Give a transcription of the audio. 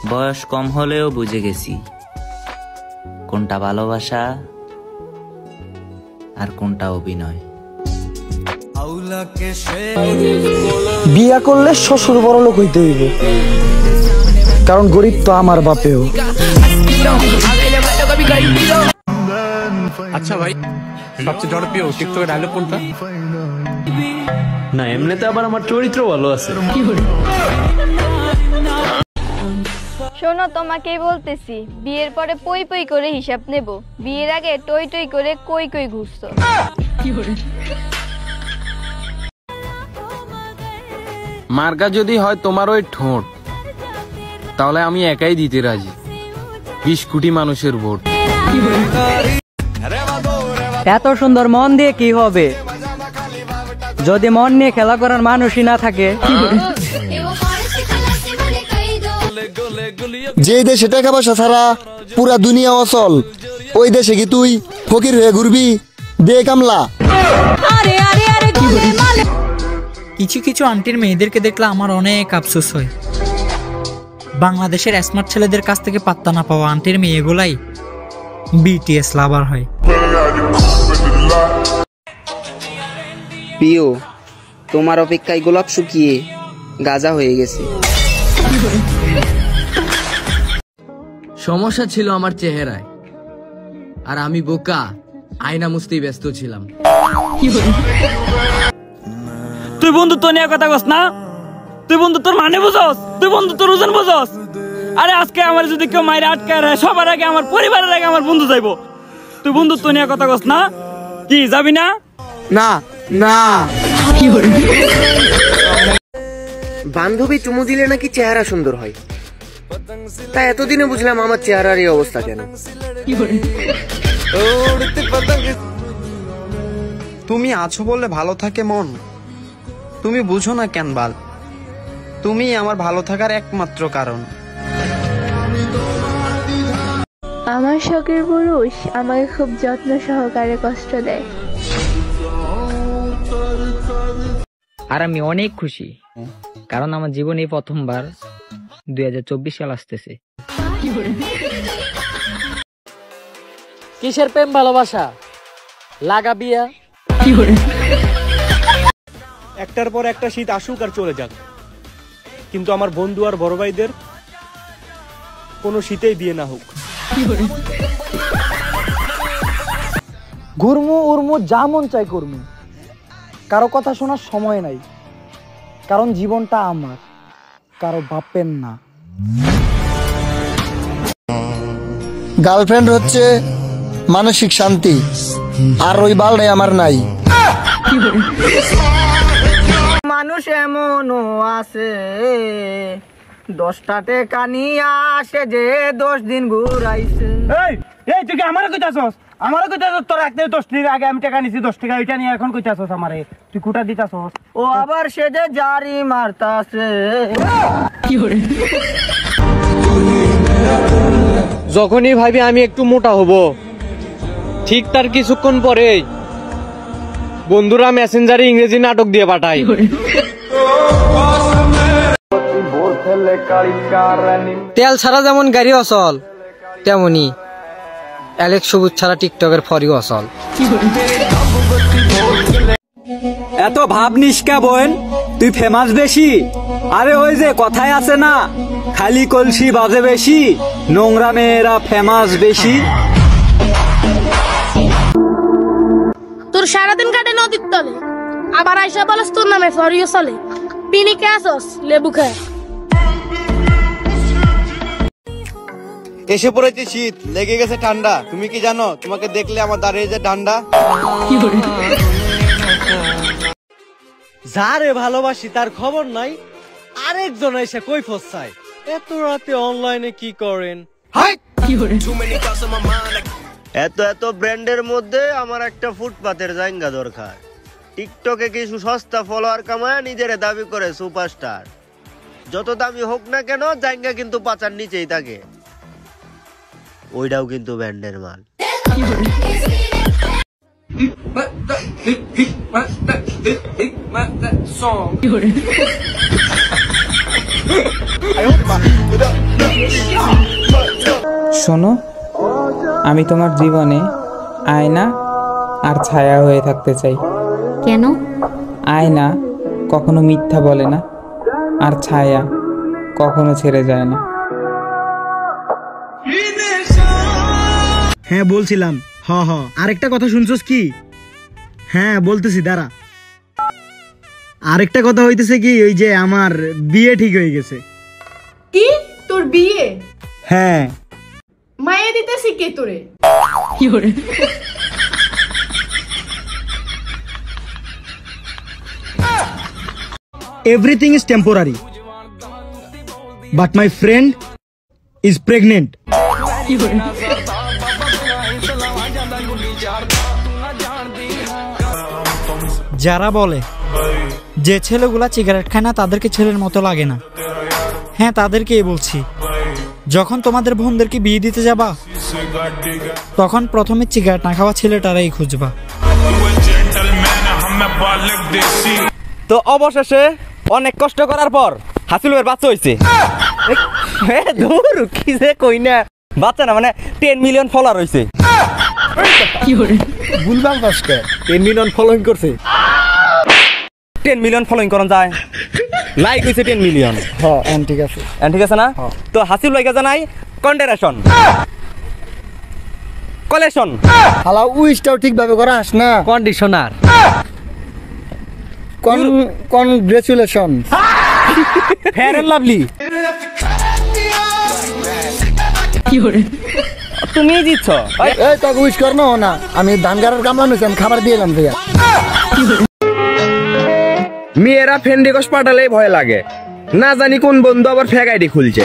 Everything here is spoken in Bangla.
বয়স কম হলেও বুঝে গেছি কোনটা ভালোবাসা আর কোনটা অভিনয়। বিয়া করলে শ্বশুর বড় লোক হইতে হইবে, কারণ গরিব তো আমার বাপেও। আচ্ছা ভাই, সবচেয়ে জনপ্রিয় টিকটকের ডায়লগ কোনটা? না এমনিতে আবার আমার চরিত্র ভালো আছে। শোনো, তোমাকেই বলতেছি, বিয়ের পরে পই পই করে হিসাব নেব, বিয়ের আগে টই টই করে কই কই ঘুরছো। মার্কা যদি হয় তোমার ওই ঠোঁট, তাহলে আমি একাই দিতে রাজি 20 কোটি মানুষের ভোট। এত সুন্দর মন দিয়ে কি হবে যদি মন নিয়ে খেলা করার মানুষই না থাকে? যে দেশে টাকা পয়সা ছাড়া পুরা দুনিয়া অচল, ওই দেশে কি তুই ফকির হয়ে ঘুরবি? দে কামলা। কিছু কিছু আন্টির মেয়েদেরকে দেখলে আমার অনেক আফসোস হয়। বাংলাদেশের স্মার্ট ছেলেদের কাছ থেকে পাত্তা না পাওয়া আন্টির মেয়েগুলাই বিটিএস লাভার হয়। প্রিয়, তোমার অপেক্ষায় গোলাপ শুকিয়ে গাজা হয়ে গেছে। সমস্যা ছিল আমার চেহারায়, আর আমি বোকা আয়না মুছতেই ব্যস্ত ছিলাম। তুই বন্ধুত্ব নিয়ে কথা কস না? তুই বন্ধুত্বর মানে বুঝস? তুই বন্ধুত্বর ওজন বুঝস? আরে আজকে আমার যদি কেউ মাইরে আটকায় রাখে, সবার আগে আমার পরিবারের আগে আমার বন্ধু যাইবো। তুই বন্ধুত্ব নিয়ে কথা কস না? কি যাবি না? না না, বান্ধবী চুমু দিলে নাকি চেহারা সুন্দর হয়, তাই এতদিনে বুঝলাম আমার চেহারার এই অবস্থা কেন। তুমি আছো বললে ভালো থাকে মন, তুমি বুঝো না কেন বাল, তুমি আমার ভালো থাকার একমাত্র কারণ। আমার শখের পুরুষ আমাকে খুব যত্ন সহকারে কষ্ট দেয়। আর আমি অনেক খুশি, কারণ আমার জীবনে প্রথমবার 2024 সাল আসতেছে। কিসের প্রেম ভালোবাসা? লাগা বিয়া। একটার পর একটা শীত আসুক আর চলে যাক, কিন্তু আমার বন্ধু আর বড় ভাইদের কোনো শীতেই বিয়ে না হোক। ঘুরমু উড়মু, যা মন চাই করমু, কারো কথা শোনার সময় নাই, কারণ জীবনটা আমার, কারো বাপের না। গার্লফ্রেন্ড হচ্ছে মানসিক শান্তি, আর ওই বালটাই আমার নাই। মানুষ এমনও আছে 10টা টাকা নিয়ে আসে যে 10 দিন ঘুরাইছে। এই তুই কি আমারে কইতাছস? আমারে কইতাছস তোর একদিন 10 দিন আগে আমি টাকা নিছি 10 টাকা, ওইটা নিয়ে এখন কইতাছস আমারে? তুই কোটা দিতাছস? ও আবার সে যে জারি মারতাছে। কি করে? যখনই ভাবি আমি একটু মোটা হব, ঠিক তার কিছুক্ষণ পরেই বন্ধুরা মেসেঞ্জারে ইংরেজি নাটক দিয়ে পাঠায়। তেল ছাড়া যেমন গাড়ি অচল, তেমনি অ্যালেক্স সবুজ ছাড়া টিকটকের ফরিও অচল। এত ভাব নিষ্কা বোন, তুই ফেমাস বেশি। আরে ওই যে কথায় আছে না, খালি কলসি বাজে বেশি, নোংরা মেয়েরা ফেমাস বেশি। তোর সারাদিন কাটে নদীর তলে, আবার আইসা বলস তোর নামে ফরিও চলে। পিনিকে আসস লেবু খায়। এসে পড়েছে শীত, লেগে গেছে ঠান্ডা। তুমি কি জানো তোমাকে দেখলে আমার দাঁড়িয়ে যে ডান্ডা? যারে ভালোবাসি তার খবর নাই, আরেকজন এসে কই ফসায়। এত রাতে অনলাইনে কি করেন? এত এত ব্র্যান্ডের মধ্যে আমার একটা ফুটপাতের জায়গা দরকার। টিকটকে কিছু সস্তা ফলোয়ার কামায় নিজের দাবি করে সুপারস্টার। যত দামি হোক না কেন, জায়গা কিন্তু পাচার নিচেই থাকে। ওইটাও কিন্তু ব্র্যান্ডের মাল। শোনো, আমি তোমার জীবনে আয়না আর ছায়া হয়ে থাকতে চাই। কেন? আয়না কখনো মিথ্যা বলে না, আর ছায়া কখনো ছেড়ে যায় না। হ্যাঁ বলছিলাম, আরেকটা কথা শুনছস কি? হ্যাঁ বলতেছি, দাঁড়া। আরেকটা কথা হইতেছে কি, ওই যে আমার বিয়ে ঠিক হয়ে গেছে। কি তোর বিয়ে? হ্যাঁ। মায়ে দিতেছি কে তোরে? Everything is temporary, but my friend is pregnant. যারা বলে যে ছেলেগুলা সিগারেট খায় না তাদেরকে ছেলের মতো লাগে না, হ্যাঁ তাদেরকেই বলছি, যখন তোমাদের বোনদেরকে বিয়ে দিতে যাবা তখন প্রথমে সিগারেট না খাওয়া ছেলেটারাই খুঁজবা। তো অবশেষে অনেক কষ্ট করার পর হাসিলের বাচ্চা হয়েছে। কি যে কই না, বাচ্চা না মানে 10 মিলিয়ন ফলোয়ার হয়েছে। বুলবাম পাসকে 10 মিলিয়ন ফলোইং করছে। 10 মিলিয়ন ফলোইং করন যায়, লাইক হইছে 10 মিলিয়ন। হ্যাঁ ঠিক আছে, ঠিক আছে না? তো হাসিল লাইকা জানাই কন্ডারেশন কলেকশন হালা উইশটাও ঠিকভাবে করা আস না। Conditioner congratulation. Fair and lovely. তুমি জিতছ। এই তোকে উইশ কর না, আমি ধান গাড়ার কামলা নইছি, আমি খাবার দিয়ে এলাম ভাইয়া। মেয়েরা ফ্রেন্ড রিকোয়েস্ট পাঠালেই ভয় লাগে, না জানি কোন বন্ধু আবার ফেক আইডি খুলছে।